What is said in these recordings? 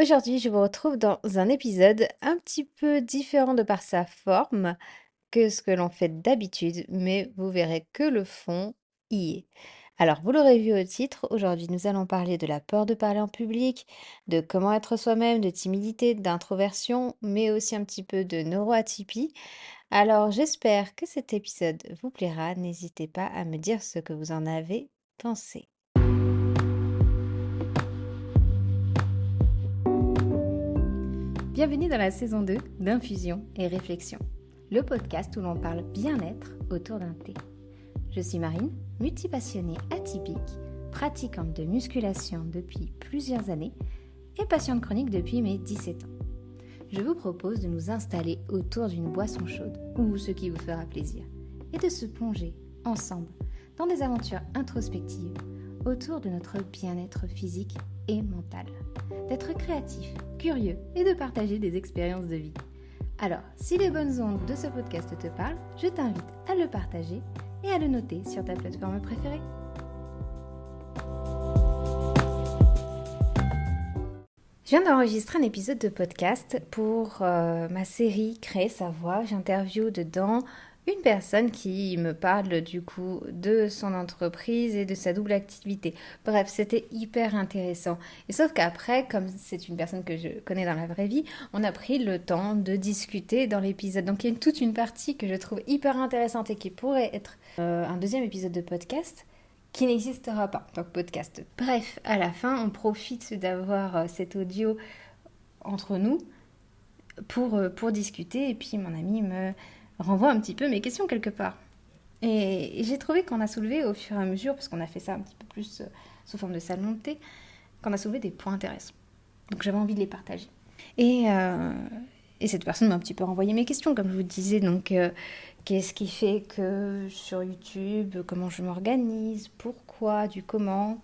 Aujourd'hui, je vous retrouve dans un épisode un petit peu différent de par sa forme que ce que l'on fait d'habitude, mais vous verrez que le fond y est. Alors, vous l'aurez vu au titre, aujourd'hui nous allons parler de la peur de parler en public, de comment être soi-même, de timidité, d'introversion, mais aussi un petit peu de neuroatypie. Alors, j'espère que cet épisode vous plaira. N'hésitez pas à me dire ce que vous en avez pensé. Bienvenue dans la saison 2 d'Infusion et Réflexion, le podcast où l'on parle bien-être autour d'un thé. Je suis Marine, multipassionnée atypique, pratiquante de musculation depuis plusieurs années et patiente chronique depuis mes 17 ans. Je vous propose de nous installer autour d'une boisson chaude ou ce qui vous fera plaisir et de se plonger ensemble dans des aventures introspectives autour de notre bien-être physique et mental, d'être créatif, curieux et de partager des expériences de vie. Alors, si les bonnes ondes de ce podcast te parlent, je t'invite à le partager et à le noter sur ta plateforme préférée. Je viens d'enregistrer un épisode de podcast pour ma série Créer sa voix. J'interviewe dedans une personne qui me parle du coup de son entreprise et de sa double activité. Bref, c'était hyper intéressant. Et sauf qu'après, comme c'est une personne que je connais dans la vraie vie, on a pris le temps de discuter dans l'épisode. Donc il y a toute une partie que je trouve hyper intéressante et qui pourrait être un deuxième épisode de podcast qui n'existera pas en tant que podcast. Bref, à la fin, on profite d'avoir cet audio entre nous pour discuter et puis mon ami me renvoie un petit peu mes questions quelque part. Et j'ai trouvé qu'on a soulevé au fur et à mesure, parce qu'on a fait ça un petit peu plus sous forme de salon de thé, qu'on a soulevé des points intéressants. Donc j'avais envie de les partager. Et, euh, et cette personne m'a un petit peu renvoyé mes questions, comme je vous disais. Donc qu'est-ce qui fait que sur YouTube, comment je m'organise, pourquoi, du comment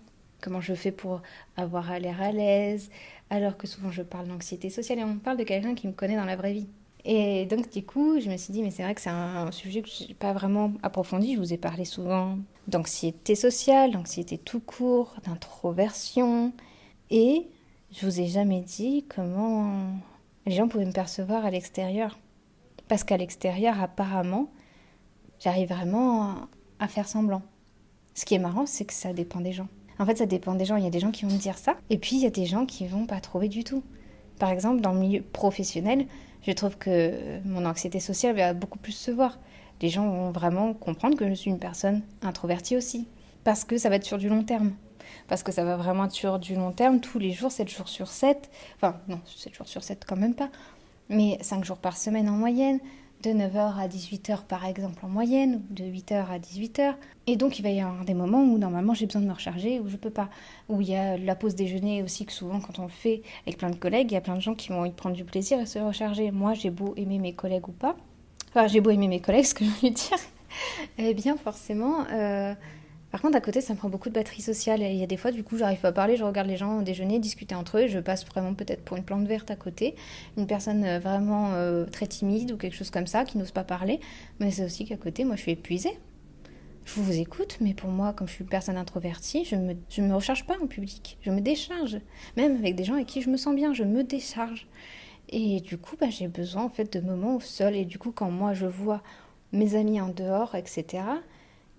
je fais pour avoir l'air à l'aise, alors que souvent je parle d'anxiété sociale et on parle de quelqu'un qui me connaît dans la vraie vie. Et donc du coup, je me suis dit, mais c'est vrai que c'est un sujet que je n'ai pas vraiment approfondi. Je vous ai parlé souvent d'anxiété sociale, d'anxiété tout court, d'introversion. Et je vous ai jamais dit comment les gens pouvaient me percevoir à l'extérieur. Parce qu'à l'extérieur, apparemment, j'arrive vraiment à faire semblant. Ce qui est marrant, c'est que ça dépend des gens. En fait, ça dépend des gens. Il y a des gens qui vont me dire ça, et puis il y a des gens qui vont pas trouver du tout. Par exemple, dans le milieu professionnel, je trouve que mon anxiété sociale va beaucoup plus se voir. Les gens vont vraiment comprendre que je suis une personne introvertie aussi. Parce que ça va être sur du long terme. Parce que ça va vraiment être sur du long terme, tous les jours, 7 jours sur 7. Enfin, non, 7 jours sur 7 quand même pas. Mais 5 jours par semaine en moyenne, de 9h à 18h par exemple en moyenne, ou de 8h à 18h. Et donc il va y avoir des moments où normalement j'ai besoin de me recharger, où je peux pas. Où il y a la pause déjeuner aussi, que souvent quand on le fait avec plein de collègues, il y a plein de gens qui vont y prendre du plaisir et se recharger. Moi j'ai beau aimer mes collègues ou pas, enfin j'ai beau aimer mes collègues, ce que je veux dire, eh bien forcément, par contre, à côté, ça me prend beaucoup de batterie sociale. Et il y a des fois, du coup, j'arrive pas à parler, je regarde les gens déjeuner, discuter entre eux, et je passe vraiment peut-être pour une plante verte à côté, une personne vraiment très timide ou quelque chose comme ça, qui n'ose pas parler. Mais c'est aussi qu'à côté, moi, je suis épuisée. Je vous écoute, mais pour moi, comme je suis une personne introvertie, je me recharge pas en public. Je me décharge. Même avec des gens avec qui je me sens bien, je me décharge. Et du coup, bah, j'ai besoin en fait de moments seuls. Et du coup, quand moi, je vois mes amis en dehors, etc.,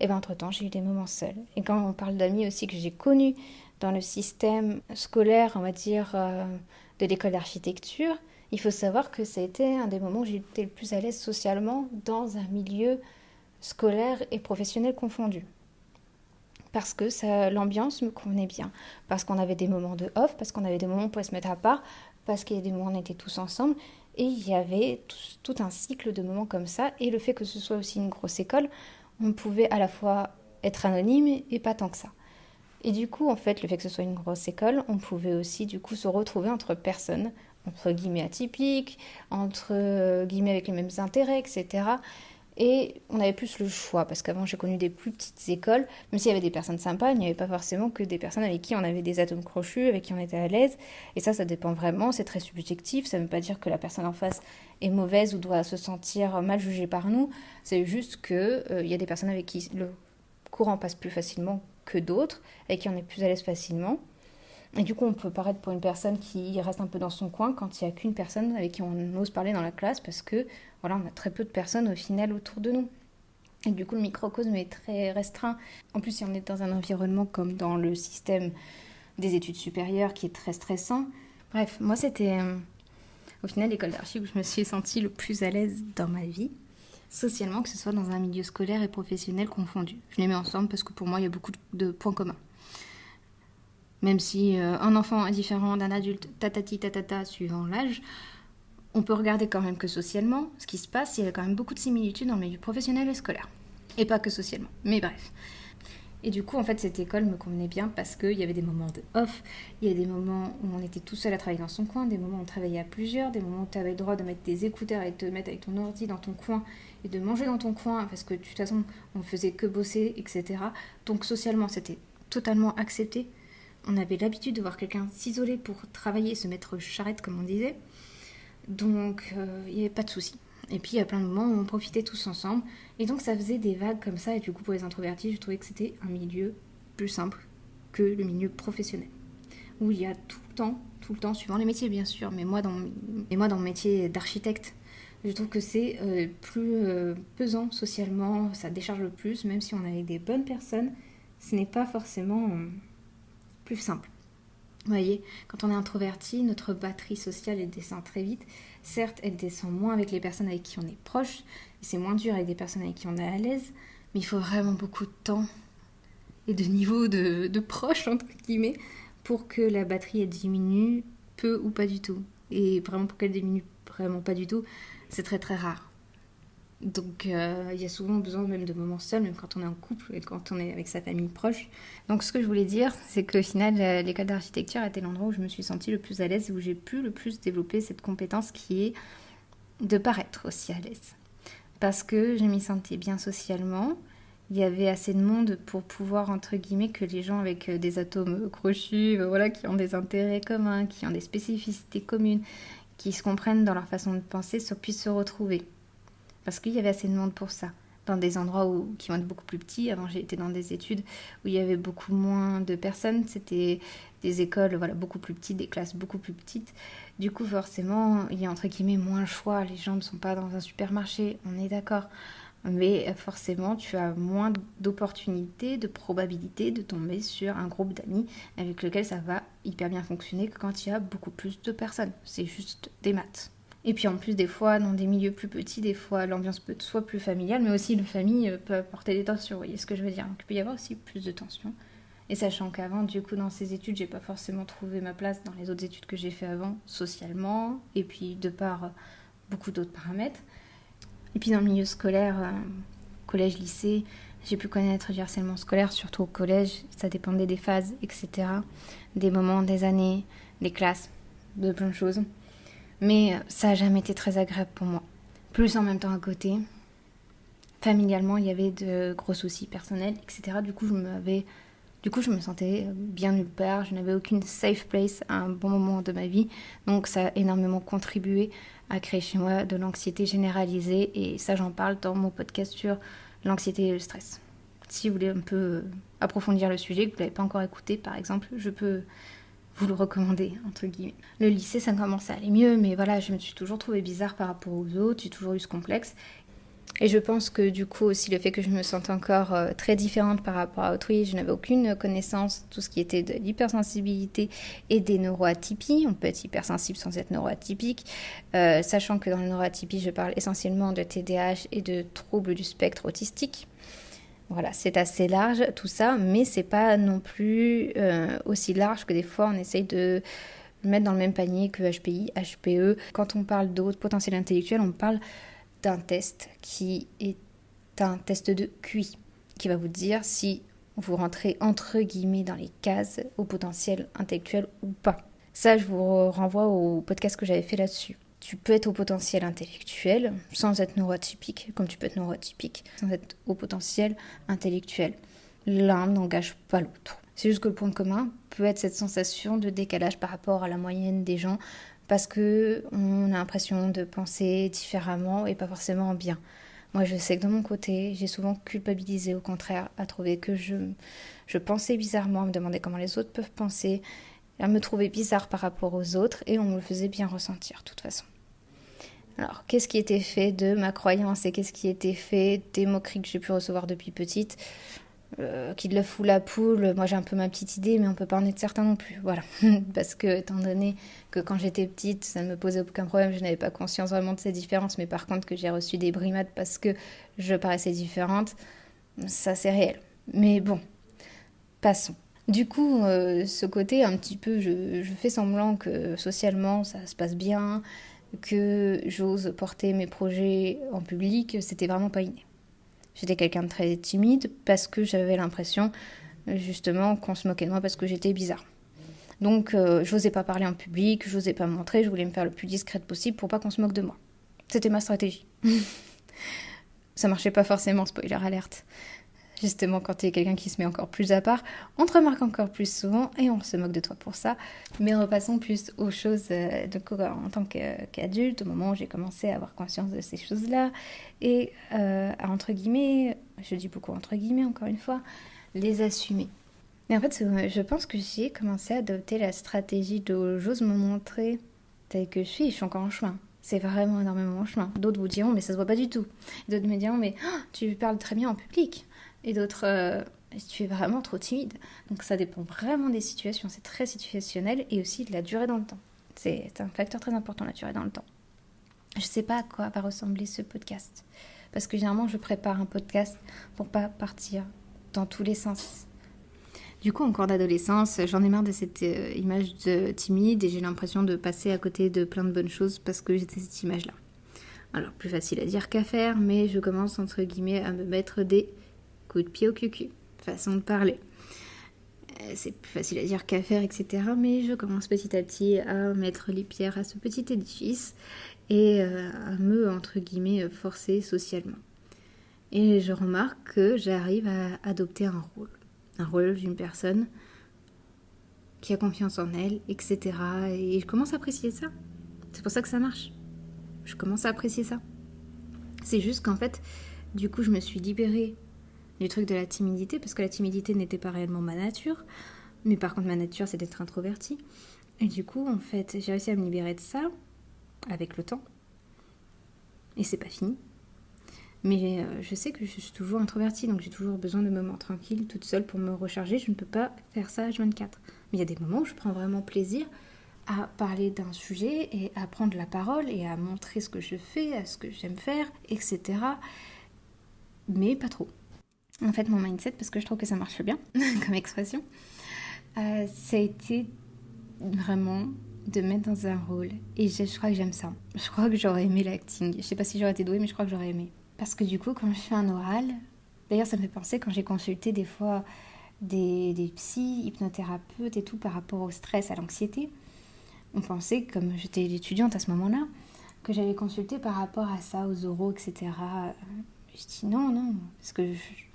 et bien, entre-temps, j'ai eu des moments seuls. Et quand on parle d'amis aussi que j'ai connus dans le système scolaire, on va dire, de l'école d'architecture, il faut savoir que ça a été un des moments où j'ai été le plus à l'aise socialement dans un milieu scolaire et professionnel confondu. Parce que l'ambiance me convenait bien. Parce qu'on avait des moments de off, parce qu'on avait des moments pour se mettre à part, parce qu'il y a des moments où on était tous ensemble. Et il y avait tout un cycle de moments comme ça. Et le fait que ce soit aussi une grosse école, on pouvait à la fois être anonyme et pas tant que ça. Et du coup, en fait, le fait que ce soit une grosse école, on pouvait aussi du coup se retrouver entre personnes, entre guillemets atypiques, entre guillemets avec les mêmes intérêts, etc. Et on avait plus le choix, parce qu'avant j'ai connu des plus petites écoles, même s'il y avait des personnes sympas, il n'y avait pas forcément que des personnes avec qui on avait des atomes crochus, avec qui on était à l'aise. Et ça dépend vraiment, c'est très subjectif, ça ne veut pas dire que la personne en face est mauvaise ou doit se sentir mal jugée par nous, c'est juste qu'il y a des personnes avec qui le courant passe plus facilement que d'autres, avec qui on est plus à l'aise facilement. Et du coup, on peut paraître pour une personne qui reste un peu dans son coin quand il n'y a qu'une personne avec qui on ose parler dans la classe parce que voilà, on a très peu de personnes au final autour de nous. Et du coup, le microcosme est très restreint. En plus, si on est dans un environnement comme dans le système des études supérieures qui est très stressant. Bref, moi, c'était au final l'école d'archi où je me suis sentie le plus à l'aise dans ma vie, socialement, que ce soit dans un milieu scolaire et professionnel confondu. Je les mets ensemble parce que pour moi, il y a beaucoup de points communs. Même si un enfant est différent d'un adulte, tatati tatata, suivant l'âge, on peut regarder quand même que socialement, ce qui se passe, il y a quand même beaucoup de similitudes dans le milieu professionnel et scolaire. Et pas que socialement, mais bref. Et du coup, en fait, cette école me convenait bien parce qu'il y avait des moments de off, il y a des moments où on était tout seul à travailler dans son coin, des moments où on travaillait à plusieurs, des moments où tu avais le droit de mettre des écouteurs et de te mettre avec ton ordi dans ton coin et de manger dans ton coin parce que de toute façon, on faisait que bosser, etc. Donc socialement, c'était totalement accepté. On avait l'habitude de voir quelqu'un s'isoler pour travailler, se mettre charrette, comme on disait. Donc, il n'y avait pas de souci. Et puis, il y a plein de moments où on profitait tous ensemble. Et donc, ça faisait des vagues comme ça. Et du coup, pour les introvertis, je trouvais que c'était un milieu plus simple que le milieu professionnel. Où il y a tout le temps, suivant les métiers, bien sûr. Mais moi, dans le métier d'architecte, je trouve que c'est plus pesant socialement. Ça décharge le plus, même si on est avec des bonnes personnes. Ce n'est pas forcément plus simple. Vous voyez, quand on est introverti, notre batterie sociale, elle descend très vite. Certes, elle descend moins avec les personnes avec qui on est proche, et c'est moins dur avec des personnes avec qui on est à l'aise, mais il faut vraiment beaucoup de temps et de niveau de proche, entre guillemets, pour que la batterie, elle diminue peu ou pas du tout. Et vraiment, pour qu'elle diminue vraiment pas du tout, c'est très très rare. Donc il y a souvent besoin même de moments seuls, même quand on est en couple et quand on est avec sa famille proche. Donc ce que je voulais dire, c'est qu'au final, l'école d'architecture était l'endroit où je me suis sentie le plus à l'aise et où j'ai pu le plus développer cette compétence qui est de paraître aussi à l'aise. Parce que je m'y sentais bien socialement, il y avait assez de monde pour pouvoir, entre guillemets, que les gens avec des atomes crochus, voilà, qui ont des intérêts communs, qui ont des spécificités communes, qui se comprennent dans leur façon de penser, puissent se retrouver. Parce qu'il y avait assez de monde pour ça. Dans des endroits qui vont être beaucoup plus petits. Avant, j'ai été dans des études où il y avait beaucoup moins de personnes. C'était des écoles beaucoup plus petites, des classes beaucoup plus petites. Du coup, forcément, il y a entre guillemets moins le choix. Les gens ne sont pas dans un supermarché, on est d'accord. Mais forcément, tu as moins d'opportunités, de probabilités de tomber sur un groupe d'amis avec lequel ça va hyper bien fonctionner que quand il y a beaucoup plus de personnes. C'est juste des maths. Et puis en plus, des fois, dans des milieux plus petits, des fois, l'ambiance peut être soit plus familiale, mais aussi la famille peut apporter des tensions, vous voyez ce que je veux dire. Donc il peut y avoir aussi plus de tensions. Et sachant qu'avant, du coup, dans ces études, j'ai pas forcément trouvé ma place dans les autres études que j'ai fait avant, socialement, et puis de par beaucoup d'autres paramètres. Et puis dans le milieu scolaire, collège, lycée, j'ai pu connaître du harcèlement scolaire, surtout au collège, ça dépendait des phases, etc. Des moments, des années, des classes, de plein de choses. Mais ça n'a jamais été très agréable pour moi. Plus en même temps à côté, familialement, il y avait de gros soucis personnels, etc. Du coup, je me sentais bien nulle part. Je n'avais aucune safe place à un bon moment de ma vie. Donc, ça a énormément contribué à créer chez moi de l'anxiété généralisée. Et ça, j'en parle dans mon podcast sur l'anxiété et le stress. Si vous voulez un peu approfondir le sujet, que vous ne l'avez pas encore écouté, par exemple, je peux vous le recommander, entre guillemets. Le lycée, ça commençait à aller mieux, mais voilà, je me suis toujours trouvée bizarre par rapport aux autres, j'ai toujours eu ce complexe. Et je pense que du coup aussi le fait que je me sente encore très différente par rapport à autrui, je n'avais aucune connaissance de tout ce qui était de l'hypersensibilité et des neuroatypies. On peut être hypersensible sans être neuroatypique, sachant que dans le neuroatypie, je parle essentiellement de TDAH et de troubles du spectre autistique. Voilà, c'est assez large tout ça, mais c'est pas non plus aussi large que des fois on essaye de le mettre dans le même panier que HPI, HPE. Quand on parle d'autres potentiels intellectuels, on parle d'un test qui est un test de QI, qui va vous dire si vous rentrez entre guillemets dans les cases au potentiel intellectuel ou pas. Ça, je vous renvoie au podcast que j'avais fait là-dessus. Tu peux être au potentiel intellectuel sans être neuroatypique, comme tu peux être neuroatypique sans être au potentiel intellectuel. L'un n'engage pas l'autre. C'est juste que le point commun peut être cette sensation de décalage par rapport à la moyenne des gens parce qu'on a l'impression de penser différemment et pas forcément bien. Moi, je sais que de mon côté, j'ai souvent culpabilisé, au contraire, à trouver que je pensais bizarrement, à me demander comment les autres peuvent penser, Elle me trouvait bizarre par rapport aux autres et on me le faisait bien ressentir de toute façon. Alors, qu'est-ce qui était fait de ma croyance et qu'est-ce qui était fait des moqueries que j'ai pu recevoir depuis petite qui de la fout la poule, moi j'ai un peu ma petite idée, mais on peut pas en être certain non plus. Voilà. Parce que, étant donné que quand j'étais petite, ça ne me posait aucun problème, je n'avais pas conscience vraiment de ces différences, mais par contre que j'ai reçu des brimades parce que je paraissais différente, ça c'est réel. Mais bon, passons. Du coup, ce côté un petit peu, je fais semblant que socialement ça se passe bien, que j'ose porter mes projets en public, c'était vraiment pas inné. J'étais quelqu'un de très timide parce que j'avais l'impression justement qu'on se moquait de moi parce que j'étais bizarre. Donc j'osais pas parler en public, j'osais pas me montrer, je voulais me faire le plus discrète possible pour pas qu'on se moque de moi. C'était ma stratégie. Ça marchait pas forcément, spoiler alerte. Justement, quand tu es quelqu'un qui se met encore plus à part, on te remarque encore plus souvent et on se moque de toi pour ça. Mais repassons plus aux choses en tant qu'adulte, au moment où j'ai commencé à avoir conscience de ces choses-là et à, entre guillemets, je dis beaucoup entre guillemets encore une fois, les assumer. Et en fait, je pense que j'ai commencé à adopter la stratégie de j'ose me montrer telle que je suis encore en chemin. C'est vraiment énormément en chemin. D'autres vous diront, mais ça se voit pas du tout. D'autres me diront, mais oh, tu parles très bien en public. Et d'autres, tu es vraiment trop timide. Donc ça dépend vraiment des situations. C'est très situationnel et aussi de la durée dans le temps. C'est un facteur très important, la durée dans le temps. Je sais pas à quoi va ressembler ce podcast. Parce que généralement, je prépare un podcast pour pas partir dans tous les sens. Du coup, en cours d'adolescence, j'en ai marre de cette image de timide et j'ai l'impression de passer à côté de plein de bonnes choses parce que j'étais cette image-là. Alors, plus facile à dire qu'à faire, mais je commence, entre guillemets, à me mettre des coups de pied au cul, façon de parler. C'est plus facile à dire qu'à faire, etc. Mais je commence petit à petit à mettre les pierres à ce petit édifice et à me, entre guillemets, forcer socialement. Et je remarque que j'arrive à adopter un rôle d'une personne qui a confiance en elle, etc. Et je commence à apprécier ça. C'est pour ça que ça marche. Je commence à apprécier ça. C'est juste qu'en fait, du coup, je me suis libérée du truc de la timidité, parce que la timidité n'était pas réellement ma nature, mais par contre ma nature c'est d'être introvertie. Et du coup, en fait, j'ai réussi à me libérer de ça avec le temps. Et c'est pas fini. Mais je sais que je suis toujours introvertie, donc j'ai toujours besoin de moments tranquilles, toute seule pour me recharger. Je ne peux pas faire ça H24. Mais il y a des moments où je prends vraiment plaisir à parler d'un sujet et à prendre la parole et à montrer ce que je fais, à ce que j'aime faire, etc. Mais pas trop. En fait, mon mindset, parce que je trouve que ça marche bien comme expression, ça a été vraiment de mettre dans un rôle. Et je crois que j'aime ça. Je crois que j'aurais aimé l'acting. Je sais pas si j'aurais été douée, mais je crois que j'aurais aimé. Parce que du coup, quand je fais un oral, d'ailleurs ça me fait penser quand j'ai consulté des fois des psys, hypnothérapeutes et tout par rapport au stress, à l'anxiété, on pensait, comme j'étais étudiante à ce moment-là, que j'avais consulté par rapport à ça, aux oraux, etc. Je dis non, parce que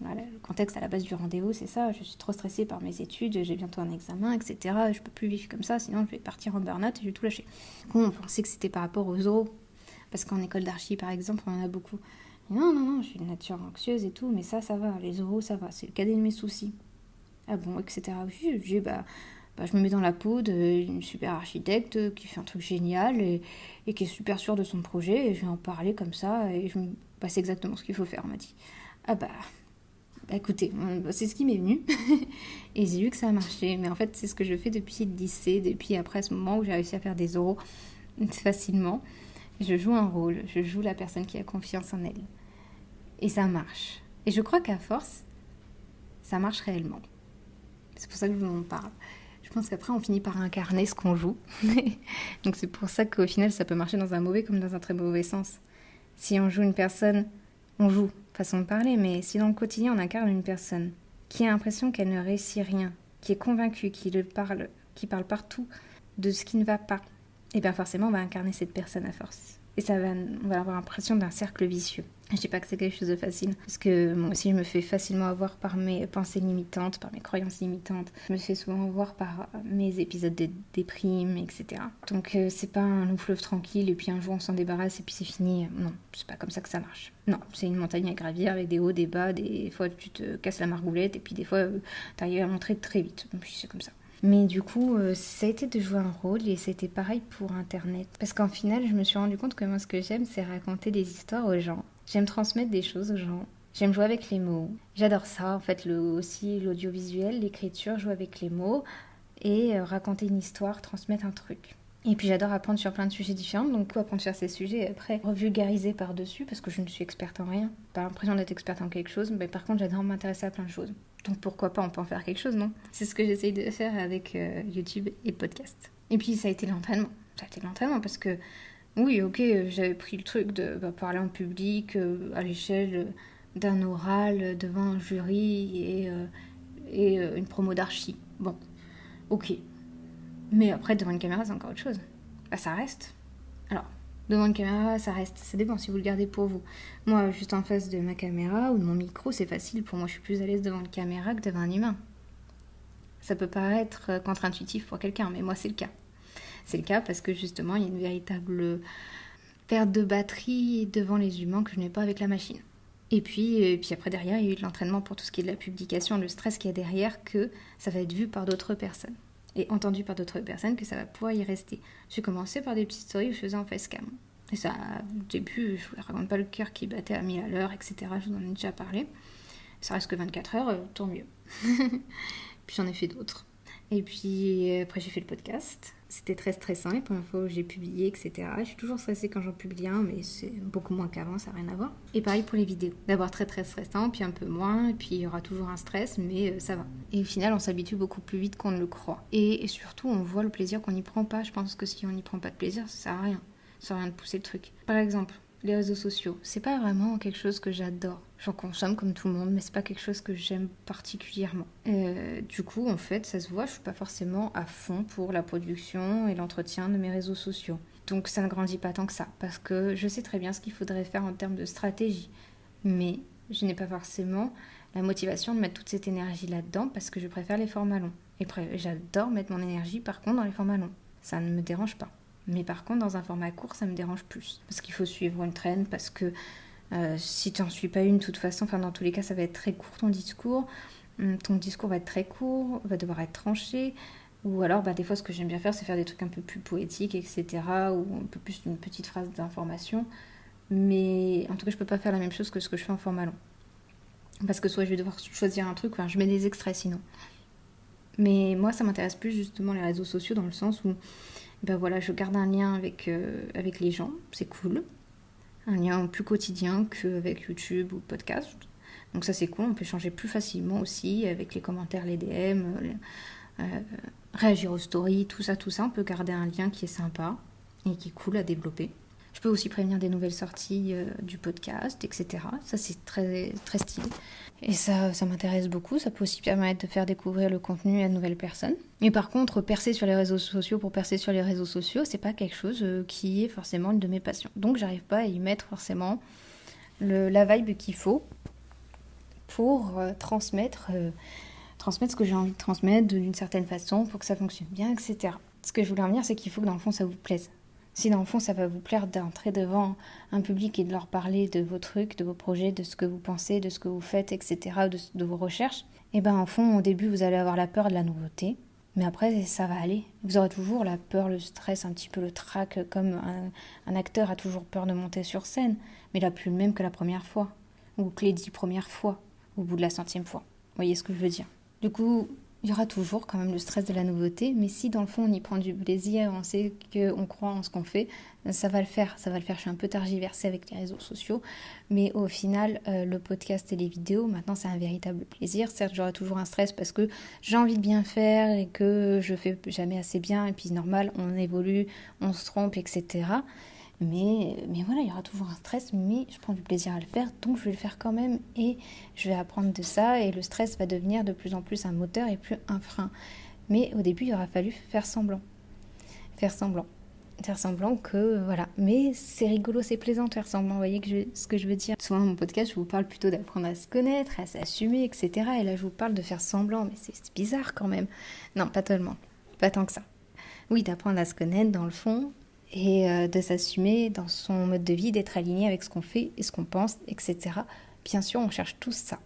voilà, le contexte à la base du rendez-vous, c'est ça, je suis trop stressée par mes études, j'ai bientôt un examen, etc. Je peux plus vivre comme ça, sinon je vais partir en burn-out et je vais tout lâcher. Du coup, on pensait que c'était par rapport aux oraux, parce qu'en école d'archi, par exemple, on en a beaucoup. Non, je suis de nature anxieuse et tout, mais ça va, les oraux, ça va, c'est le cadet de mes soucis. Ah bon, etc. Je dis, je me mets dans la peau d'une super architecte qui fait un truc génial et qui est super sûre de son projet, et je vais en parler comme ça, et c'est exactement ce qu'il faut faire, on m'a dit. Écoutez, c'est ce qui m'est venu, et j'ai vu que ça a marché, mais en fait, c'est ce que je fais depuis le lycée, depuis après ce moment où j'ai réussi à faire des oraux facilement. Je joue un rôle, je joue la personne qui a confiance en elle. Et ça marche. Et je crois qu'à force, ça marche réellement. C'est pour ça que je vous en parle. Je pense qu'après, on finit par incarner ce qu'on joue. Donc c'est pour ça qu'au final, ça peut marcher dans un mauvais comme dans un très mauvais sens. Si on joue une personne, on joue, façon de parler, mais si dans le quotidien, on incarne une personne qui a l'impression qu'elle ne réussit rien, qui est convaincue, qui parle partout de ce qui ne va pas, et bien forcément, on va incarner cette personne à force. Et on va avoir l'impression d'un cercle vicieux. Je dis pas que c'est quelque chose de facile, parce que moi aussi je me fais facilement avoir par mes pensées limitantes, par mes croyances limitantes. Je me fais souvent avoir par mes épisodes de déprime, etc. Donc c'est pas un long fleuve tranquille et puis un jour on s'en débarrasse et puis c'est fini. Non, c'est pas comme ça que ça marche. Non, c'est une montagne à gravir avec des hauts, des bas, des fois tu te casses la margoulette et puis des fois t'arrives à montrer très vite. Donc c'est comme ça. Mais du coup, ça a été de jouer un rôle et c'était pareil pour Internet. Parce qu'en final, je me suis rendu compte que moi, ce que j'aime, c'est raconter des histoires aux gens. J'aime transmettre des choses aux gens. J'aime jouer avec les mots. J'adore ça, en fait, aussi l'audiovisuel, l'écriture, jouer avec les mots et raconter une histoire, transmettre un truc. Et puis j'adore apprendre sur plein de sujets différents, donc apprendre sur ces sujets et après revulgariser par-dessus, parce que je ne suis experte en rien. Pas l'impression d'être experte en quelque chose, mais par contre j'adore m'intéresser à plein de choses. Donc pourquoi pas, on peut en faire quelque chose, non? C'est ce que j'essaye de faire avec YouTube et podcast. Et puis ça a été l'entraînement. Ça a été l'entraînement parce que, oui, ok, j'avais pris le truc de parler en public, à l'échelle d'un oral, devant un jury et une promo d'archi. Bon, ok. Mais après, devant une caméra, c'est encore autre chose. Bah, ça reste. Alors, devant une caméra, ça reste. Ça dépend si vous le gardez pour vous. Moi, juste en face de ma caméra ou de mon micro, c'est facile. Pour moi, je suis plus à l'aise devant une caméra que devant un humain. Ça peut paraître contre-intuitif pour quelqu'un, mais moi, c'est le cas. C'est le cas parce que justement, il y a une véritable perte de batterie devant les humains que je n'ai pas avec la machine. Et puis après, derrière, il y a eu de l'entraînement pour tout ce qui est de la publication, le stress qu'il y a derrière, que ça va être vu par d'autres personnes. Et entendu par d'autres personnes que ça va pouvoir y rester. J'ai commencé par des petites stories où je faisais en facecam. Et ça, au début, je ne vous raconte pas le cœur qui battait à 1000 à l'heure, etc. Je vous en ai déjà parlé. Ça reste que 24 heures, tant mieux. Puis j'en ai fait d'autres. Et puis après, j'ai fait le podcast. C'était très stressant les premières fois où j'ai publié, etc. Je suis toujours stressée quand j'en publie un, mais c'est beaucoup moins qu'avant, ça n'a rien à voir. Et pareil pour les vidéos. D'abord très très stressant, puis un peu moins, et puis il y aura toujours un stress, mais ça va. Et au final, on s'habitue beaucoup plus vite qu'on ne le croit. Et surtout, on voit le plaisir qu'on n'y prend pas. Je pense que si on n'y prend pas de plaisir, ça sert à rien. Ça sert à rien de pousser le truc. Par exemple, les réseaux sociaux, c'est pas vraiment quelque chose que j'adore. J'en consomme comme tout le monde, mais c'est pas quelque chose que j'aime particulièrement. Du coup, en fait, ça se voit, je suis pas forcément à fond pour la production et l'entretien de mes réseaux sociaux. Donc ça ne grandit pas tant que ça, parce que je sais très bien ce qu'il faudrait faire en termes de stratégie. Mais je n'ai pas forcément la motivation de mettre toute cette énergie là-dedans, parce que je préfère les formats longs. Et j'adore mettre mon énergie, par contre, dans les formats longs. Ça ne me dérange pas. Mais par contre, dans un format court, ça me dérange plus. Parce qu'il faut suivre une trend, parce que si tu n'en suis pas une, de toute façon, enfin dans tous les cas, ça va être très court ton discours. Ton discours va être très court, va devoir être tranché. Ou alors, des fois, ce que j'aime bien faire, c'est faire des trucs un peu plus poétiques, etc. Ou un peu plus d'une petite phrase d'information. Mais en tout cas, je peux pas faire la même chose que ce que je fais en format long. Parce que soit je vais devoir choisir un truc, enfin, je mets des extraits sinon. Mais moi, ça m'intéresse plus justement les réseaux sociaux dans le sens où voilà, je garde un lien avec les gens, c'est cool. Un lien plus quotidien qu'avec YouTube ou podcast. Donc ça c'est cool, on peut échanger plus facilement aussi avec les commentaires, les DM, réagir aux stories, tout ça, on peut garder un lien qui est sympa et qui est cool à développer. Je peux aussi prévenir des nouvelles sorties du podcast, etc. Ça c'est très, très stylé. Et ça m'intéresse beaucoup, ça peut aussi permettre de faire découvrir le contenu à de nouvelles personnes. Mais par contre, percer sur les réseaux sociaux pour percer sur les réseaux sociaux, c'est pas quelque chose qui est forcément une de mes passions. Donc j'arrive pas à y mettre forcément la vibe qu'il faut pour transmettre ce que j'ai envie de transmettre d'une certaine façon pour que ça fonctionne bien, etc. Ce que je voulais en dire, c'est qu'il faut que dans le fond ça vous plaise. Si dans le fond ça va vous plaire d'entrer devant un public et de leur parler de vos trucs, de vos projets, de ce que vous pensez, de ce que vous faites, etc., de vos recherches, et en fond au début vous allez avoir la peur de la nouveauté, mais après ça va aller. Vous aurez toujours la peur, le stress, un petit peu le trac, comme un acteur a toujours peur de monter sur scène, mais il n'a plus le même que la première fois, ou que les 10 premières fois, au bout de la 100e fois. Vous voyez ce que je veux dire? Du coup, il y aura toujours quand même le stress de la nouveauté, mais si dans le fond on y prend du plaisir, on sait qu'on croit en ce qu'on fait, ça va le faire. Je suis un peu tergiversée avec les réseaux sociaux, mais au final, le podcast et les vidéos, maintenant c'est un véritable plaisir. Certes, j'aurai toujours un stress parce que j'ai envie de bien faire et que je fais jamais assez bien, et puis normal, on évolue, on se trompe, etc. Mais voilà, il y aura toujours un stress, mais je prends du plaisir à le faire, donc je vais le faire quand même et je vais apprendre de ça et le stress va devenir de plus en plus un moteur et plus un frein. Mais au début, il aura fallu faire semblant que voilà. Mais c'est rigolo, c'est plaisant de faire semblant, vous voyez ce que je veux dire. Souvent dans mon podcast, je vous parle plutôt d'apprendre à se connaître, à s'assumer, etc. Et là, je vous parle de faire semblant, mais c'est bizarre quand même. Non, pas tellement, pas tant que ça. Oui, d'apprendre à se connaître dans le fond, et de s'assumer dans son mode de vie, d'être aligné avec ce qu'on fait et ce qu'on pense, etc. Bien sûr, on cherche tous ça.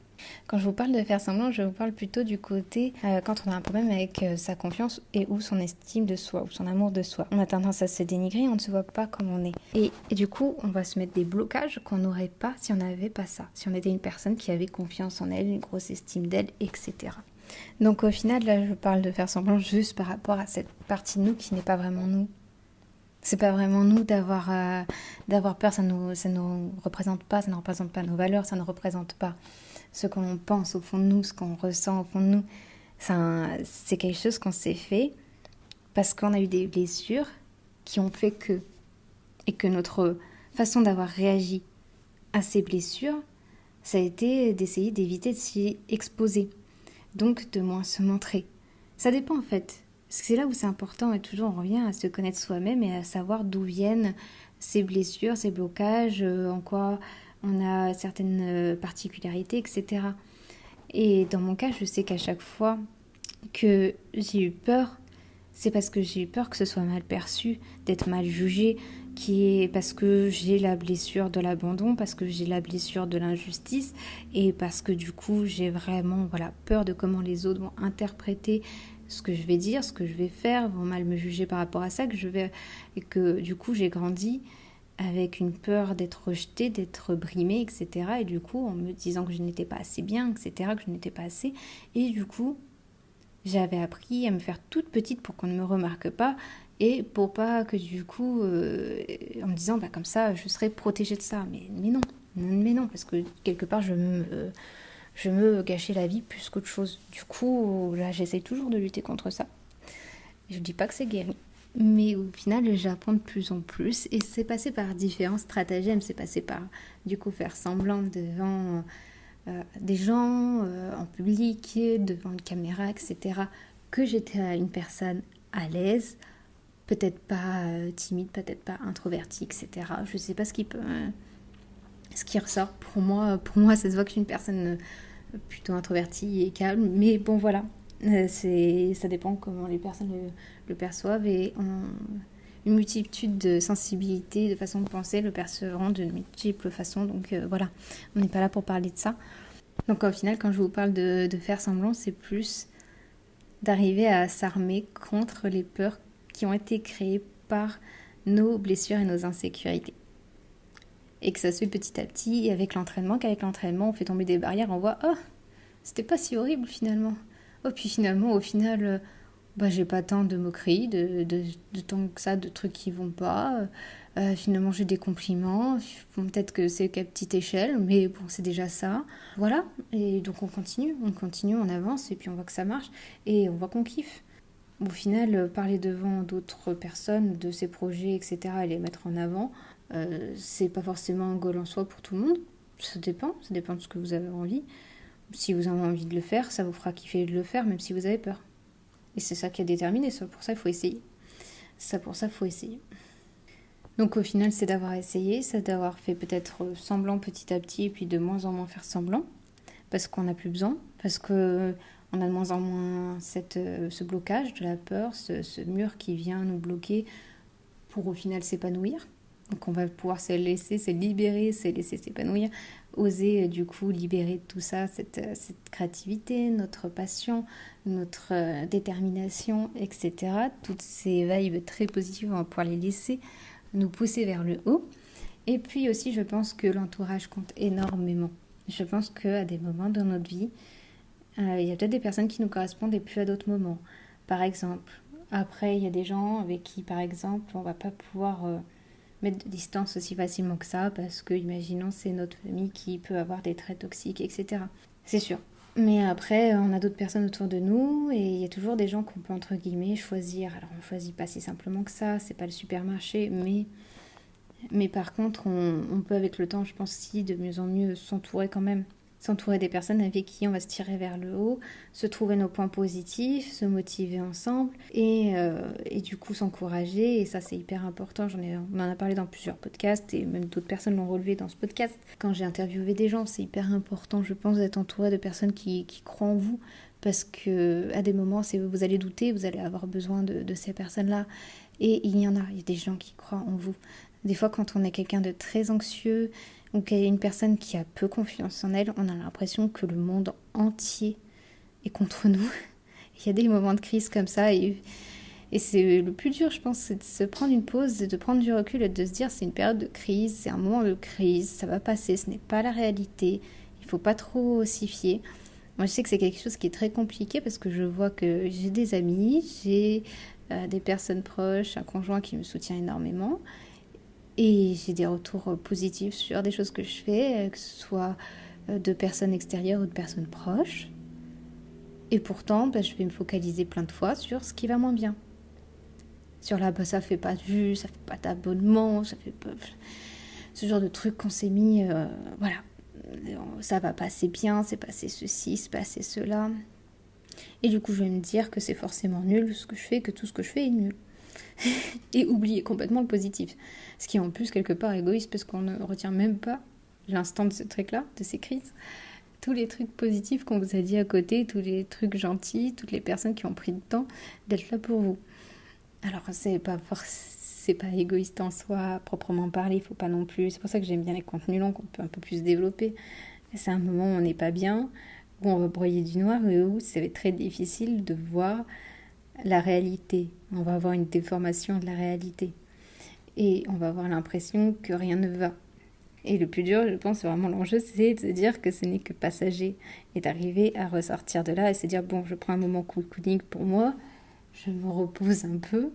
Quand je vous parle de faire semblant, je vous parle plutôt du côté quand on a un problème avec sa confiance et ou son estime de soi, ou son amour de soi. On a tendance à se dénigrer, on ne se voit pas comme on est. Et du coup, on va se mettre des blocages qu'on n'aurait pas si on n'avait pas ça. Si on était une personne qui avait confiance en elle, une grosse estime d'elle, etc. Donc au final, là, je parle de faire semblant juste par rapport à cette partie de nous qui n'est pas vraiment nous. C'est pas vraiment nous d'avoir peur, ça nous représente pas, ça ne représente pas nos valeurs, ça ne représente pas ce qu'on pense au fond de nous, ce qu'on ressent au fond de nous. C'est quelque chose qu'on s'est fait parce qu'on a eu des blessures qui ont fait que, et que notre façon d'avoir réagi à ces blessures, ça a été d'essayer d'éviter de s'y exposer, donc de moins se montrer. Ça dépend en fait. C'est là où c'est important et toujours on revient à se connaître soi-même et à savoir d'où viennent ces blessures, ces blocages, en quoi on a certaines particularités, etc. Et dans mon cas, je sais qu'à chaque fois que j'ai eu peur, c'est parce que j'ai eu peur que ce soit mal perçu, d'être mal jugée, parce que j'ai la blessure de l'abandon, parce que j'ai la blessure de l'injustice et parce que du coup j'ai vraiment peur de comment les autres vont interpréter ce que je vais dire, ce que je vais faire, vont mal me juger par rapport à ça, et que du coup j'ai grandi avec une peur d'être rejetée, d'être brimée, etc. Et du coup en me disant que je n'étais pas assez bien, etc., que je n'étais pas assez. Et du coup j'avais appris à me faire toute petite pour qu'on ne me remarque pas et pour pas que du coup, en me disant comme ça, je serais protégée de ça. Mais non, parce que quelque part, je me gâchais la vie plus qu'autre chose. Du coup, là, j'essaye toujours de lutter contre ça. Je dis pas que c'est guéri. Mais au final, j'apprends de plus en plus. Et c'est passé par différents stratagèmes. C'est passé par, du coup, faire semblant devant des gens, en public, devant une caméra, etc. Que j'étais une personne à l'aise, peut-être pas timide, peut-être pas introvertie, etc. Je sais pas ce qui ressort. Pour moi, ça se voit que je suis une personne plutôt introvertie et calme. Mais bon, voilà. Ça dépend comment les personnes le perçoivent et une multitude de sensibilités, de façons de penser le percevront de multiples façons. Donc voilà, on n'est pas là pour parler de ça. Donc au final, quand je vous parle de faire semblant, c'est plus d'arriver à s'armer contre les peurs qui ont été créées par nos blessures et nos insécurités. Et que ça se fait petit à petit, et avec l'entraînement, on fait tomber des barrières, on voit « Oh, c'était pas si horrible finalement !» Oh, puis finalement, au final, j'ai pas tant de moqueries, de tant que ça, de trucs qui vont pas. Finalement, j'ai des compliments. Bon, peut-être que c'est qu'à petite échelle, mais bon, c'est déjà ça. Voilà, et donc on continue, on avance, et puis on voit que ça marche, et on voit qu'on kiffe. Au final, parler devant d'autres personnes de ses projets, etc., et les mettre en avant, c'est pas forcément un goal en soi pour tout le monde. Ça dépend de ce que vous avez envie. Si vous avez envie de le faire, ça vous fera kiffer de le faire, même si vous avez peur. Et c'est ça qui est déterminé, pour ça il faut essayer. Donc au final, c'est d'avoir essayé, c'est d'avoir fait peut-être semblant petit à petit, et puis de moins en moins faire semblant, parce qu'on n'a plus besoin, parce qu'on a de moins en moins ce blocage de la peur, ce mur qui vient nous bloquer pour au final s'épanouir. Donc on va pouvoir se laisser s'épanouir, oser du coup libérer tout ça, cette créativité, notre passion, notre détermination, etc. Toutes ces vibes très positives, on va pouvoir les laisser nous pousser vers le haut. Et puis aussi, je pense que l'entourage compte énormément. Je pense qu'à des moments dans notre vie, il y a peut-être des personnes qui nous correspondent et plus à d'autres moments. Par exemple, après, il y a des gens avec qui, par exemple, on va pas pouvoir mettre de distance aussi facilement que ça, parce que, imaginons, c'est notre famille qui peut avoir des traits toxiques, etc. C'est sûr. Mais après, on a d'autres personnes autour de nous, et il y a toujours des gens qu'on peut, entre guillemets, choisir. Alors, on choisit pas si simplement que ça, c'est pas le supermarché, mais par contre, on peut, avec le temps, je pense, si de mieux en mieux s'entourer quand même. S'entourer des personnes avec qui on va se tirer vers le haut, se trouver nos points positifs, se motiver ensemble et du coup s'encourager. Et ça, c'est hyper important. On en a parlé dans plusieurs podcasts et même d'autres personnes l'ont relevé dans ce podcast. Quand j'ai interviewé des gens, c'est hyper important, je pense, d'être entouré de personnes qui croient en vous. Parce que à des moments, vous allez douter, vous allez avoir besoin de ces personnes-là. Et il y a des gens qui croient en vous. Des fois, quand on est quelqu'un de très anxieux ou qu'il y a une personne qui a peu confiance en elle, on a l'impression que le monde entier est contre nous. Il y a des moments de crise comme ça et c'est le plus dur, je pense, c'est de se prendre une pause, de prendre du recul et de se dire c'est une période de crise, c'est un moment de crise, ça va passer, ce n'est pas la réalité, il ne faut pas trop s'y fier. Moi, je sais que c'est quelque chose qui est très compliqué parce que je vois que j'ai des amis, j'ai des personnes proches, un conjoint qui me soutient énormément et j'ai des retours positifs sur des choses que je fais, que ce soit de personnes extérieures ou de personnes proches. Et pourtant, je vais me focaliser plein de fois sur ce qui va moins bien. Sur là, ça fait pas de vues, ça fait pas d'abonnement, ça fait pas... Ce genre de trucs qu'on s'est mis, voilà, ça va passer bien, c'est passé ceci, c'est passé cela. Et du coup, je vais me dire que c'est forcément nul ce que je fais, que tout ce que je fais est nul. Et oublier complètement le positif. Ce qui est en plus quelque part égoïste parce qu'on ne retient même pas l'instant de ce truc-là, de ces crises. Tous les trucs positifs qu'on vous a dit à côté, tous les trucs gentils, toutes les personnes qui ont pris le temps d'être là pour vous. Alors, c'est pas égoïste en soi, à proprement parler, il faut pas non plus. C'est pour ça que j'aime bien les contenus longs qu'on peut un peu plus développer. C'est un moment où on n'est pas bien, où on va broyer du noir et où c'est très difficile de voir la réalité. On va avoir une déformation de la réalité. Et on va avoir l'impression que rien ne va. Et le plus dur, je pense, vraiment l'enjeu, c'est de se dire que ce n'est que passager. Et d'arriver à ressortir de là et se dire, bon, je prends un moment cocooning pour moi, je me repose un peu,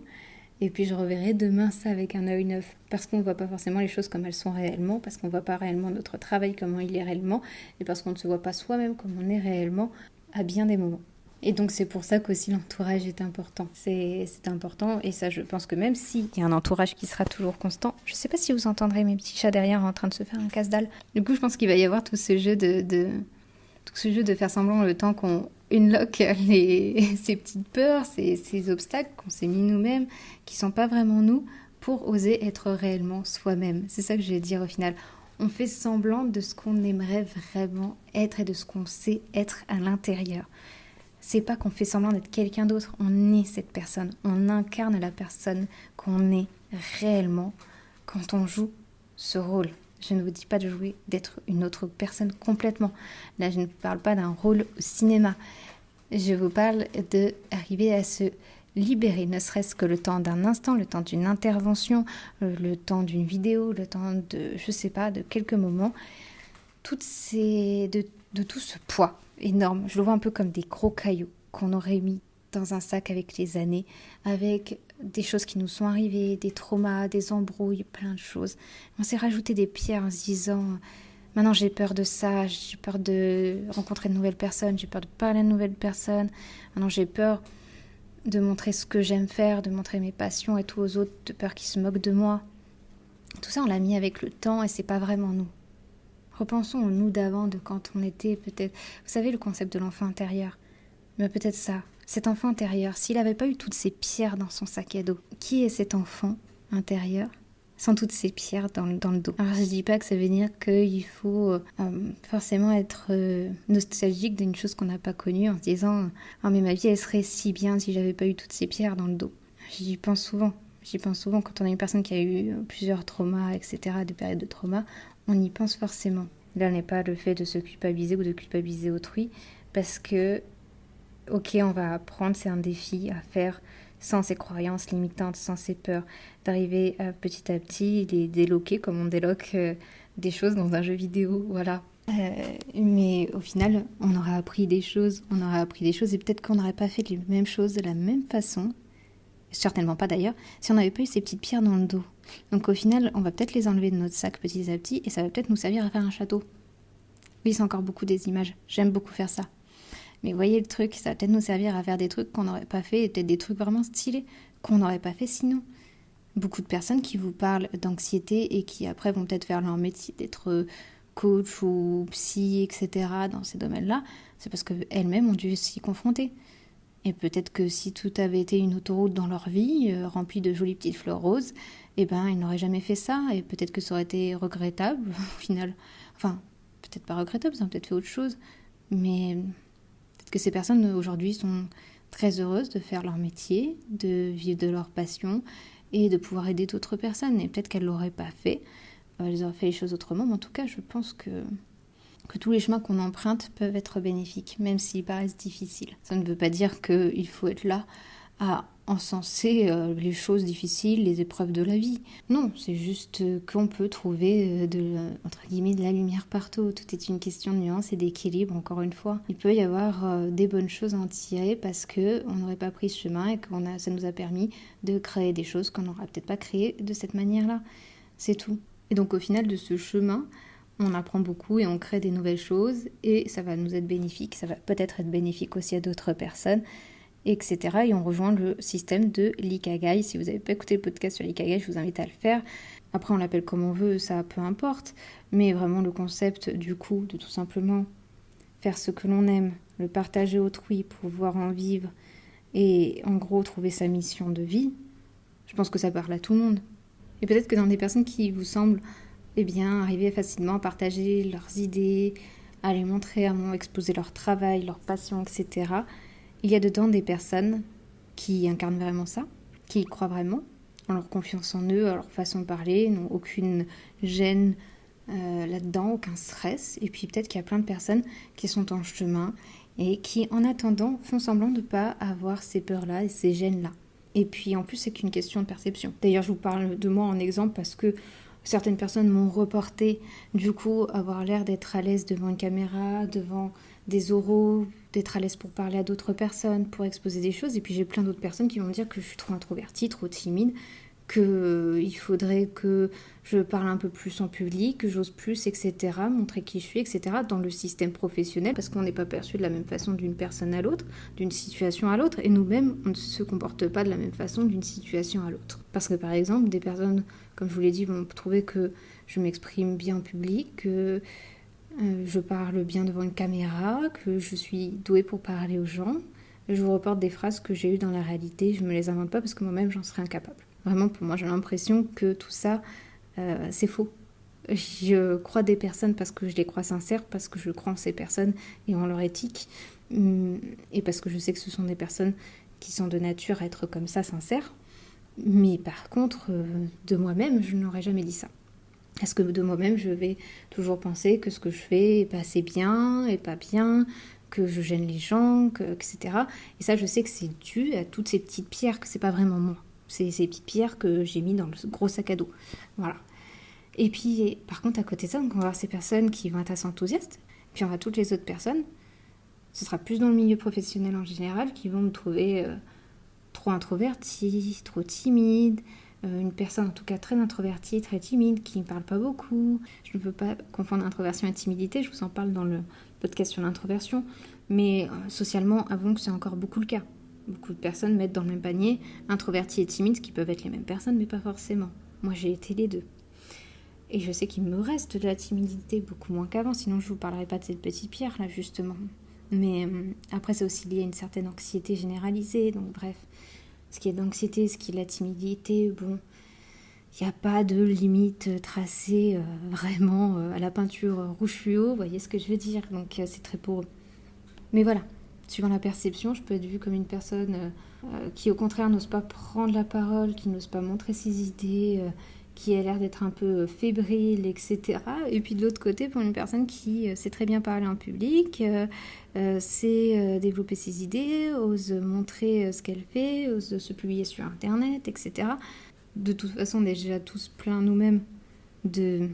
et puis je reverrai demain ça avec un œil neuf. Parce qu'on ne voit pas forcément les choses comme elles sont réellement, parce qu'on ne voit pas réellement notre travail comment il est réellement, et parce qu'on ne se voit pas soi-même comme on est réellement à bien des moments. Et donc c'est pour ça qu'aussi l'entourage est important. C'est important et ça je pense que même s'il y a un entourage qui sera toujours constant, je ne sais pas si vous entendrez mes petits chats derrière en train de se faire un casse-dalle. Du coup je pense qu'il va y avoir tout ce jeu de faire semblant le temps qu'on unlock ces petites peurs, ces obstacles qu'on s'est mis nous-mêmes, qui sont pas vraiment nous, pour oser être réellement soi-même. C'est ça que je vais dire au final. On fait semblant de ce qu'on aimerait vraiment être et de ce qu'on sait être à l'intérieur. C'est pas qu'on fait semblant d'être quelqu'un d'autre, on est cette personne, on incarne la personne qu'on est réellement quand on joue ce rôle. Je ne vous dis pas de jouer, d'être une autre personne complètement. Là, je ne vous parle pas d'un rôle au cinéma. Je vous parle d'arriver à se libérer, ne serait-ce que le temps d'un instant, le temps d'une intervention, le temps d'une vidéo, le temps de, je sais pas, de quelques moments. De tout ce poids énorme, je le vois un peu comme des gros cailloux qu'on aurait mis dans un sac avec les années, avec des choses qui nous sont arrivées, des traumas, des embrouilles, plein de choses. On s'est rajouté des pierres en se disant maintenant j'ai peur de ça, j'ai peur de rencontrer de nouvelles personnes, j'ai peur de parler à de nouvelles personnes, maintenant j'ai peur de montrer ce que j'aime faire, de montrer mes passions et tout aux autres, de peur qu'ils se moquent de moi. Tout ça on l'a mis avec le temps et c'est pas vraiment nous. Repensons au nous d'avant, de quand on était peut-être... Vous savez le concept de l'enfant intérieur? Mais peut-être ça, cet enfant intérieur, s'il n'avait pas eu toutes ces pierres dans son sac à dos, qui est cet enfant intérieur sans toutes ces pierres dans le dos? Alors je dis pas que ça veut dire qu'il faut forcément être nostalgique d'une chose qu'on n'a pas connue en se disant « Oh mais ma vie elle serait si bien si j'avais pas eu toutes ces pierres dans le dos ». J'y pense souvent quand on a une personne qui a eu plusieurs traumas, etc., des périodes de trauma, on y pense forcément. Là n'est pas le fait de se culpabiliser ou de culpabiliser autrui, parce que, ok, on va apprendre, c'est un défi à faire sans ces croyances limitantes, sans ces peurs, d'arriver à petit les déloquer comme on déloque des choses dans un jeu vidéo, voilà. Mais au final, on aura appris des choses, et peut-être qu'on n'aurait pas fait les mêmes choses de la même façon, certainement pas d'ailleurs, si on n'avait pas eu ces petites pierres dans le dos. Donc au final, on va peut-être les enlever de notre sac petit à petit et ça va peut-être nous servir à faire un château. Oui, c'est encore beaucoup des images, j'aime beaucoup faire ça. Mais voyez le truc, ça va peut-être nous servir à faire des trucs qu'on n'aurait pas fait et peut-être des trucs vraiment stylés qu'on n'aurait pas fait sinon. Beaucoup de personnes qui vous parlent d'anxiété et qui après vont peut-être faire leur métier d'être coach ou psy, etc. dans ces domaines-là, c'est parce qu'elles-mêmes ont dû s'y confronter. Et peut-être que si tout avait été une autoroute dans leur vie, remplie de jolies petites fleurs roses, eh ben, ils n'auraient jamais fait ça. Et peut-être que ça aurait été regrettable, au final. Enfin, peut-être pas regrettable, ils ont peut-être fait autre chose. Mais peut-être que ces personnes, aujourd'hui, sont très heureuses de faire leur métier, de vivre de leur passion et de pouvoir aider d'autres personnes. Et peut-être qu'elles ne l'auraient pas fait, elles auraient fait les choses autrement, mais en tout cas, je pense que tous les chemins qu'on emprunte peuvent être bénéfiques, même s'ils paraissent difficiles. Ça ne veut pas dire qu'il faut être là à encenser les choses difficiles, les épreuves de la vie. Non, c'est juste qu'on peut trouver entre guillemets de la lumière partout. Tout est une question de nuance et d'équilibre, encore une fois. Il peut y avoir des bonnes choses à en tirer parce qu'on n'aurait pas pris ce chemin et que ça nous a permis de créer des choses qu'on n'aurait peut-être pas créées de cette manière-là. C'est tout. Et donc au final de ce chemin, on apprend beaucoup et on crée des nouvelles choses et ça va nous être bénéfique, ça va peut-être être bénéfique aussi à d'autres personnes, etc. Et on rejoint le système de l'Ikigai. Si vous n'avez pas écouté le podcast sur l'Ikigai, je vous invite à le faire. Après, on l'appelle comme on veut, ça peu importe. Mais vraiment le concept du coup, de tout simplement faire ce que l'on aime, le partager autrui, pouvoir en vivre et en gros trouver sa mission de vie, je pense que ça parle à tout le monde. Et peut-être que dans des personnes qui vous semblent arriver facilement à partager leurs idées, à les montrer, à exposer leur travail, leur passion, etc. Il y a dedans des personnes qui incarnent vraiment ça, qui y croient vraiment, en leur confiance en eux, à leur façon de parler, n'ont aucune gêne là-dedans, aucun stress. Et puis peut-être qu'il y a plein de personnes qui sont en chemin et qui, en attendant, font semblant de ne pas avoir ces peurs-là et ces gênes-là. Et puis en plus, c'est qu'une question de perception. D'ailleurs, je vous parle de moi en exemple parce que certaines personnes m'ont reporté, du coup, avoir l'air d'être à l'aise devant une caméra, devant des oraux, d'être à l'aise pour parler à d'autres personnes, pour exposer des choses. Et puis j'ai plein d'autres personnes qui vont me dire que je suis trop introvertie, trop timide, qu'il faudrait que je parle un peu plus en public, que j'ose plus, etc., montrer qui je suis, etc., dans le système professionnel, parce qu'on n'est pas perçu de la même façon d'une personne à l'autre, d'une situation à l'autre, et nous-mêmes, on ne se comporte pas de la même façon d'une situation à l'autre. Parce que par exemple, des personnes, comme je vous l'ai dit, vont trouver que je m'exprime bien en public, que je parle bien devant une caméra, que je suis douée pour parler aux gens. Je vous reporte des phrases que j'ai eues dans la réalité, je ne me les invente pas parce que moi-même j'en serais incapable. Vraiment, pour moi, j'ai l'impression que tout ça, c'est faux. Je crois des personnes parce que je les crois sincères, parce que je crois en ces personnes et en leur éthique, et parce que je sais que ce sont des personnes qui sont de nature à être comme ça, sincères. Mais par contre, de moi-même, je n'aurais jamais dit ça. Parce que de moi-même, je vais toujours penser que ce que je fais est pas assez bien, et pas bien, que je gêne les gens, etc. Et ça, je sais que c'est dû à toutes ces petites pierres, que c'est pas vraiment moi. C'est ces petites pierres que j'ai mis dans le gros sac à dos. Voilà. Et puis, par contre, à côté de ça, donc on va voir ces personnes qui vont être assez enthousiastes. Puis on va toutes les autres personnes. Ce sera plus dans le milieu professionnel en général qui vont me trouver trop introvertie, trop timide. Une personne en tout cas très introvertie, très timide, qui ne parle pas beaucoup. Je ne veux pas confondre introversion et timidité, je vous en parle dans le podcast sur l'introversion. Mais socialement, avouons que c'est encore beaucoup le cas. Beaucoup de personnes mettent dans le même panier introvertis et timides, qui peuvent être les mêmes personnes, mais pas forcément. Moi, j'ai été les deux. Et je sais qu'il me reste de la timidité, beaucoup moins qu'avant, sinon je ne vous parlerai pas de cette petite pierre, là, justement. Mais après, c'est aussi lié à une certaine anxiété généralisée, donc bref. Ce qui est d'anxiété, ce qui est de la timidité, bon, il n'y a pas de limite tracée vraiment à la peinture rouge fluo, vous voyez ce que je veux dire, donc c'est très poreux. Mais voilà. Suivant la perception, je peux être vue comme une personne qui, au contraire, n'ose pas prendre la parole, qui n'ose pas montrer ses idées, qui a l'air d'être un peu fébrile, etc. Et puis de l'autre côté, pour une personne qui sait très bien parler en public, sait développer ses idées, ose montrer ce qu'elle fait, ose se publier sur Internet, etc. De toute façon, déjà tous pleins nous-mêmes de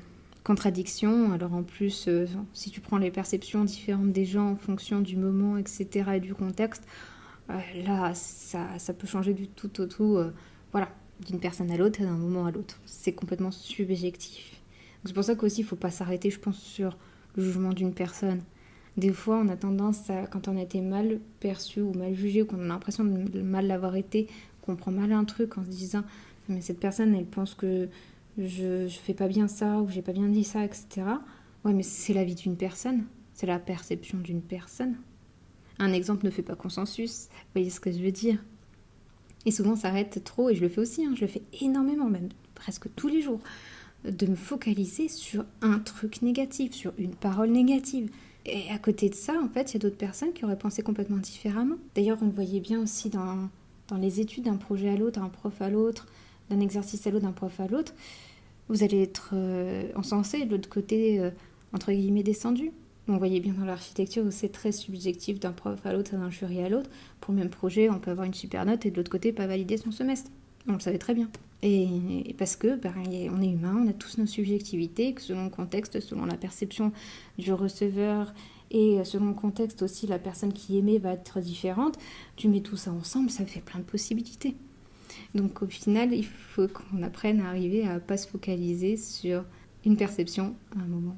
contradictions. Alors en plus, si tu prends les perceptions différentes des gens en fonction du moment, etc. et du contexte, là, ça peut changer du tout au tout, voilà, d'une personne à l'autre et d'un moment à l'autre. C'est complètement subjectif. Donc c'est pour ça qu'aussi, il ne faut pas s'arrêter, je pense, sur le jugement d'une personne. Des fois, on a tendance à, quand on a été mal perçu ou mal jugé, ou qu'on a l'impression de mal l'avoir été, qu'on prend mal un truc en se disant « mais cette personne, elle pense que je fais pas bien ça, ou j'ai pas bien dit ça, etc. » Ouais, mais c'est la vie d'une personne, c'est la perception d'une personne. Un exemple ne fait pas consensus, vous voyez ce que je veux dire. Et souvent, ça arrête trop, et je le fais aussi, je le fais énormément, même presque tous les jours, de me focaliser sur un truc négatif, sur une parole négative. Et à côté de ça, en fait, il y a d'autres personnes qui auraient pensé complètement différemment. D'ailleurs, on le voyait bien aussi dans les études d'un projet à l'autre, d'un prof à l'autre, d'un exercice à l'autre, d'un prof à l'autre, vous allez être encensé, de l'autre côté, entre guillemets, descendu. Donc, vous voyez bien dans l'architecture où c'est très subjectif d'un prof à l'autre, d'un jury à l'autre. Pour le même projet, on peut avoir une super note et de l'autre côté, pas valider son semestre. On le savait très bien. Et parce que on est humain, on a tous nos subjectivités, que selon le contexte, selon la perception du receveur et selon le contexte aussi, la personne qui émet va être différente. Tu mets tout ça ensemble, ça fait plein de possibilités. Donc au final, il faut qu'on apprenne à arriver à ne pas se focaliser sur une perception à un moment.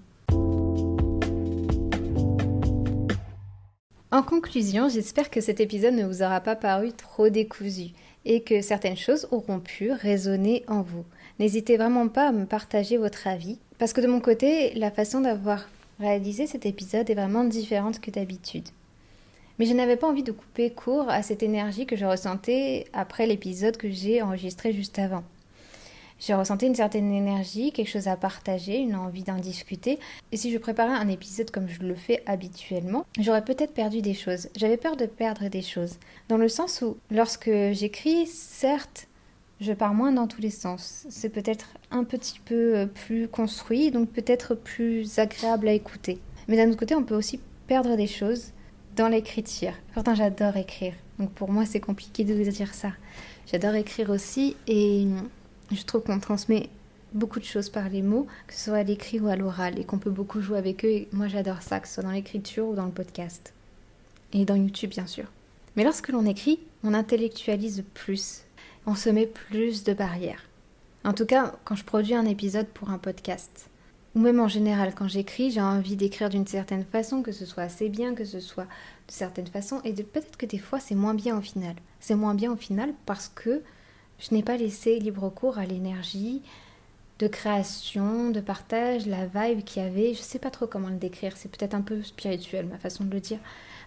En conclusion, j'espère que cet épisode ne vous aura pas paru trop décousu et que certaines choses auront pu résonner en vous. N'hésitez vraiment pas à me partager votre avis, parce que de mon côté, la façon d'avoir réalisé cet épisode est vraiment différente que d'habitude. Mais je n'avais pas envie de couper court à cette énergie que je ressentais après l'épisode que j'ai enregistré juste avant. J'ai ressenti une certaine énergie, quelque chose à partager, une envie d'en discuter. Et si je préparais un épisode comme je le fais habituellement, j'aurais peut-être perdu des choses. J'avais peur de perdre des choses. Dans le sens où, lorsque j'écris, certes, je pars moins dans tous les sens. C'est peut-être un petit peu plus construit, donc peut-être plus agréable à écouter. Mais d'un autre côté, on peut aussi perdre des choses dans l'écriture. Pourtant, j'adore écrire. Donc pour moi, c'est compliqué de vous dire ça. J'adore écrire aussi et je trouve qu'on transmet beaucoup de choses par les mots, que ce soit à l'écrit ou à l'oral, et qu'on peut beaucoup jouer avec eux. Et moi, j'adore ça, que ce soit dans l'écriture ou dans le podcast. Et dans YouTube, bien sûr. Mais lorsque l'on écrit, on intellectualise plus. On se met plus de barrières. En tout cas, quand je produis un épisode pour un podcast. Ou même en général, quand j'écris, j'ai envie d'écrire d'une certaine façon, que ce soit assez bien, que ce soit de certaines façons. Et peut-être que des fois, c'est moins bien au final. C'est moins bien au final parce que je n'ai pas laissé libre cours à l'énergie de création, de partage, la vibe qu'il y avait. Je ne sais pas trop comment le décrire. C'est peut-être un peu spirituel, ma façon de le dire.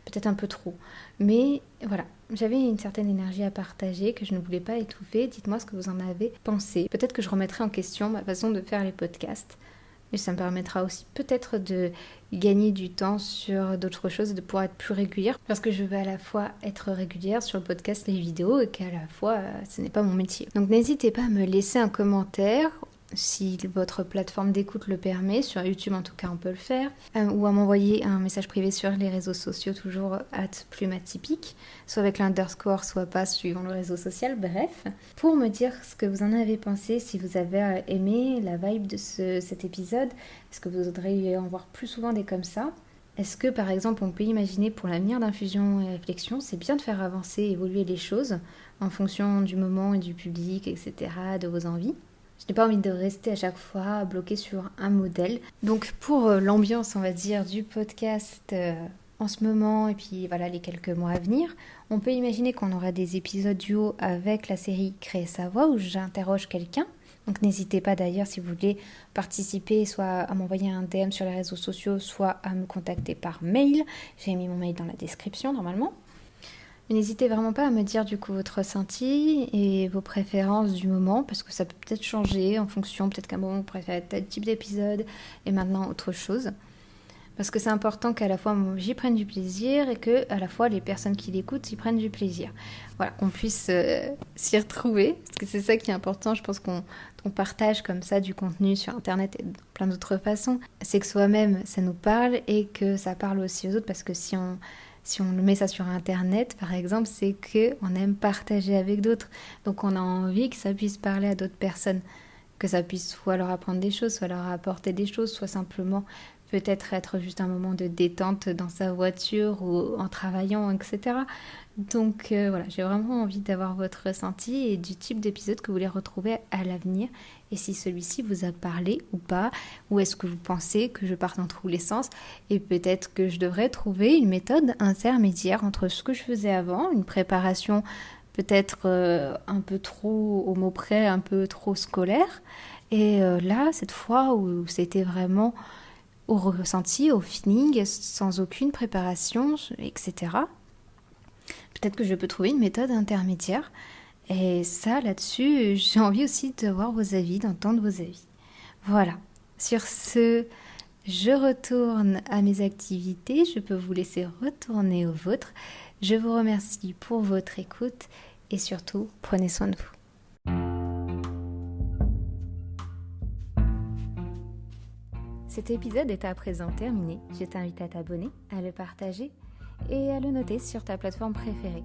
Peut-être un peu trop. Mais voilà, j'avais une certaine énergie à partager que je ne voulais pas étouffer. Dites-moi ce que vous en avez pensé. Peut-être que je remettrai en question ma façon de faire les podcasts. Et ça me permettra aussi peut-être de gagner du temps sur d'autres choses, de pouvoir être plus régulière. Parce que je veux à la fois être régulière sur le podcast, les vidéos, et qu'à la fois, ce n'est pas mon métier. Donc n'hésitez pas à me laisser un commentaire, si votre plateforme d'écoute le permet. Sur YouTube, en tout cas, on peut le faire. Ou à m'envoyer un message privé sur les réseaux sociaux, toujours @plumatypique, soit avec l'underscore, soit pas, suivant le réseau social, bref. Pour me dire ce que vous en avez pensé, si vous avez aimé la vibe de cet épisode, est-ce que vous voudriez en voir plus souvent des comme ça ? Est-ce que, par exemple, on peut imaginer pour l'avenir d'infusion et réflexion, c'est bien de faire avancer, évoluer les choses en fonction du moment et du public, etc., de vos envies ? Je n'ai pas envie de rester à chaque fois bloquée sur un modèle. Donc pour l'ambiance, on va dire, du podcast en ce moment et puis voilà les quelques mois à venir, on peut imaginer qu'on aura des épisodes duo avec la série Créer sa voix où j'interroge quelqu'un. Donc n'hésitez pas d'ailleurs si vous voulez participer, soit à m'envoyer un DM sur les réseaux sociaux, soit à me contacter par mail. J'ai mis mon mail dans la description normalement. Mais n'hésitez vraiment pas à me dire du coup votre ressenti et vos préférences du moment, parce que ça peut peut-être changer en fonction, peut-être qu'à un moment vous préférez tel type d'épisode et maintenant autre chose. Parce que c'est important qu'à la fois j'y prenne du plaisir et que à la fois les personnes qui l'écoutent y prennent du plaisir. Voilà, qu'on puisse s'y retrouver, parce que c'est ça qui est important, je pense qu'on partage comme ça du contenu sur internet et de plein d'autres façons. C'est que soi-même ça nous parle et que ça parle aussi aux autres, parce que si on le met ça sur internet, par exemple, c'est qu'on aime partager avec d'autres. Donc on a envie que ça puisse parler à d'autres personnes, que ça puisse soit leur apprendre des choses, soit leur apporter des choses, soit simplement peut-être être juste un moment de détente dans sa voiture ou en travaillant, etc. Donc voilà, j'ai vraiment envie d'avoir votre ressenti et du type d'épisode que vous voulez retrouver à l'avenir. Et si celui-ci vous a parlé ou pas, ou est-ce que vous pensez que je parte dans tous les sens, et peut-être que je devrais trouver une méthode intermédiaire entre ce que je faisais avant, une préparation peut-être un peu trop au mot près, un peu trop scolaire, et là, cette fois où c'était vraiment au ressenti, au feeling, sans aucune préparation, etc. Peut-être que je peux trouver une méthode intermédiaire. Et ça, là-dessus, j'ai envie aussi de voir vos avis, d'entendre vos avis. Voilà. Sur ce, je retourne à mes activités. Je peux vous laisser retourner aux vôtres. Je vous remercie pour votre écoute et surtout, prenez soin de vous. Cet épisode est à présent terminé. Je t'invite à t'abonner, à le partager et à le noter sur ta plateforme préférée.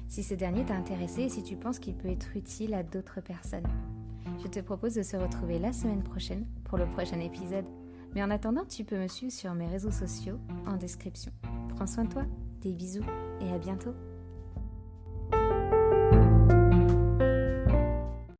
Si ce dernier t'a intéressé et si tu penses qu'il peut être utile à d'autres personnes. Je te propose de se retrouver la semaine prochaine pour le prochain épisode. Mais en attendant, tu peux me suivre sur mes réseaux sociaux en description. Prends soin de toi, des bisous et à bientôt.